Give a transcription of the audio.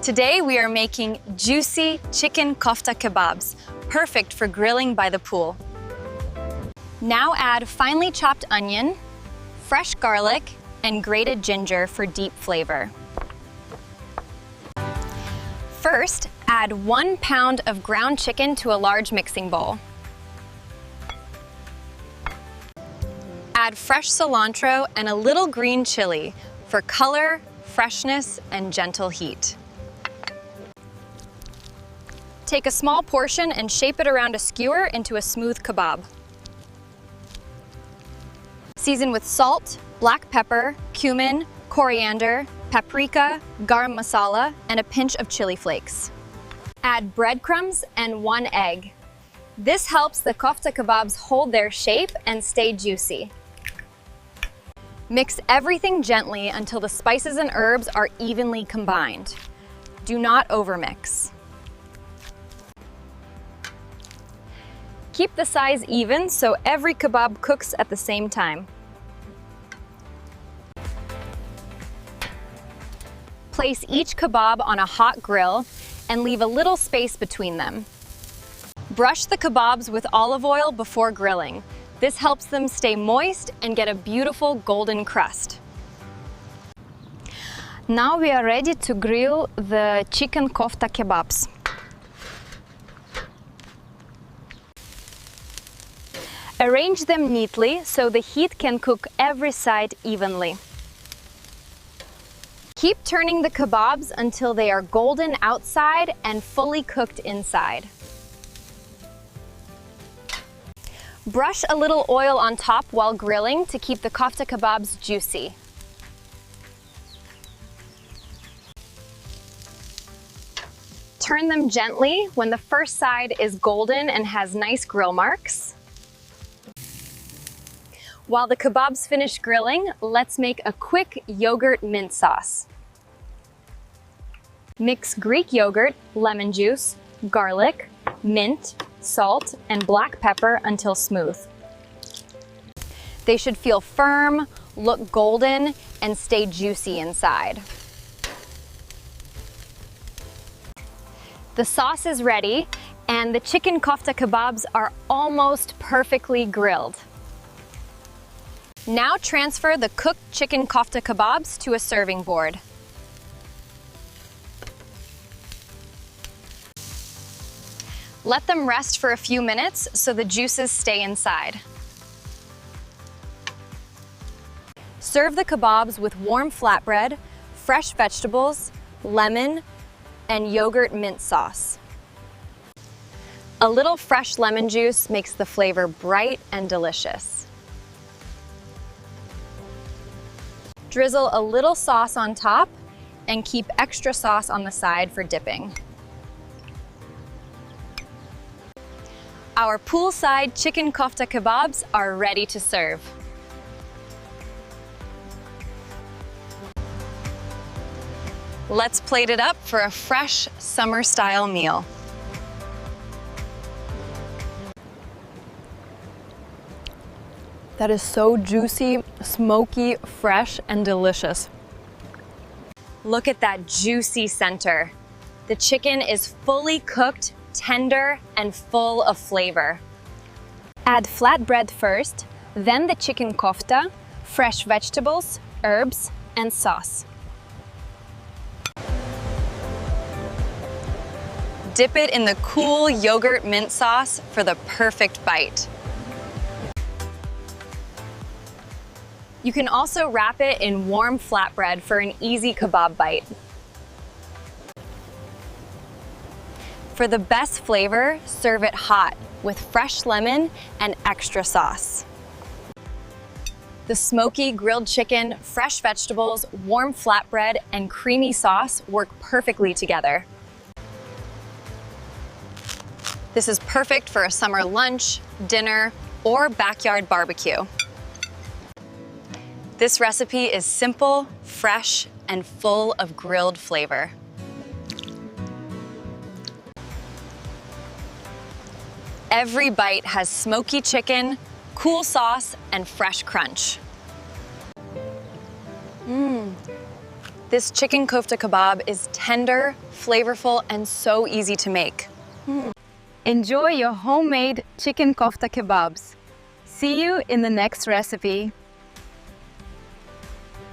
Today we are making juicy chicken kofta kebabs, perfect for grilling by the pool. Now add finely chopped onion, fresh garlic, and grated ginger for deep flavor. First, add 1 pound of ground chicken to a large mixing bowl. Add fresh cilantro and a little green chili for color, freshness, and gentle heat. Take a small portion and shape it around a skewer into a smooth kebab. Season with salt, black pepper, cumin, coriander, paprika, garam masala, and a pinch of chili flakes. Add breadcrumbs and 1 egg. This helps the kofta kebabs hold their shape and stay juicy. Mix everything gently until the spices and herbs are evenly combined. Do not overmix. Keep the size even so every kebab cooks at the same time. Place each kebab on a hot grill and leave a little space between them. Brush the kebabs with olive oil before grilling. This helps them stay moist and get a beautiful golden crust. Now we are ready to grill the chicken kofta kebabs. Arrange them neatly so the heat can cook every side evenly. Keep turning the kebabs until they are golden outside and fully cooked inside. Brush a little oil on top while grilling to keep the kofta kebabs juicy. Turn them gently when the first side is golden and has nice grill marks. While the kebabs finish grilling, let's make a quick yogurt mint sauce. Mix Greek yogurt, lemon juice, garlic, mint, salt, and black pepper until smooth. They should feel firm, look golden, and stay juicy inside. The sauce is ready, and the chicken kofta kebabs are almost perfectly grilled. Now transfer the cooked chicken kofta kebabs to a serving board. Let them rest for a few minutes so the juices stay inside. Serve the kebabs with warm flatbread, fresh vegetables, lemon, and yogurt mint sauce. A little fresh lemon juice makes the flavor bright and delicious. Drizzle a little sauce on top and keep extra sauce on the side for dipping. Our poolside chicken kofta kebabs are ready to serve. Let's plate it up for a fresh summer-style meal. That is so juicy, smoky, fresh, and delicious. Look at that juicy center. The chicken is fully cooked, tender, and full of flavor. Add flatbread first, then the chicken kofta, fresh vegetables, herbs, and sauce. Dip it in the cool yogurt mint sauce for the perfect bite. You can also wrap it in warm flatbread for an easy kebab bite. For the best flavor, serve it hot with fresh lemon and extra sauce. The smoky grilled chicken, fresh vegetables, warm flatbread, and creamy sauce work perfectly together. This is perfect for a summer lunch, dinner, or backyard barbecue. This recipe is simple, fresh, and full of grilled flavor. Every bite has smoky chicken, cool sauce, and fresh crunch. This chicken kofta kebab is tender, flavorful, and so easy to make. Enjoy your homemade chicken kofta kebabs. See you in the next recipe.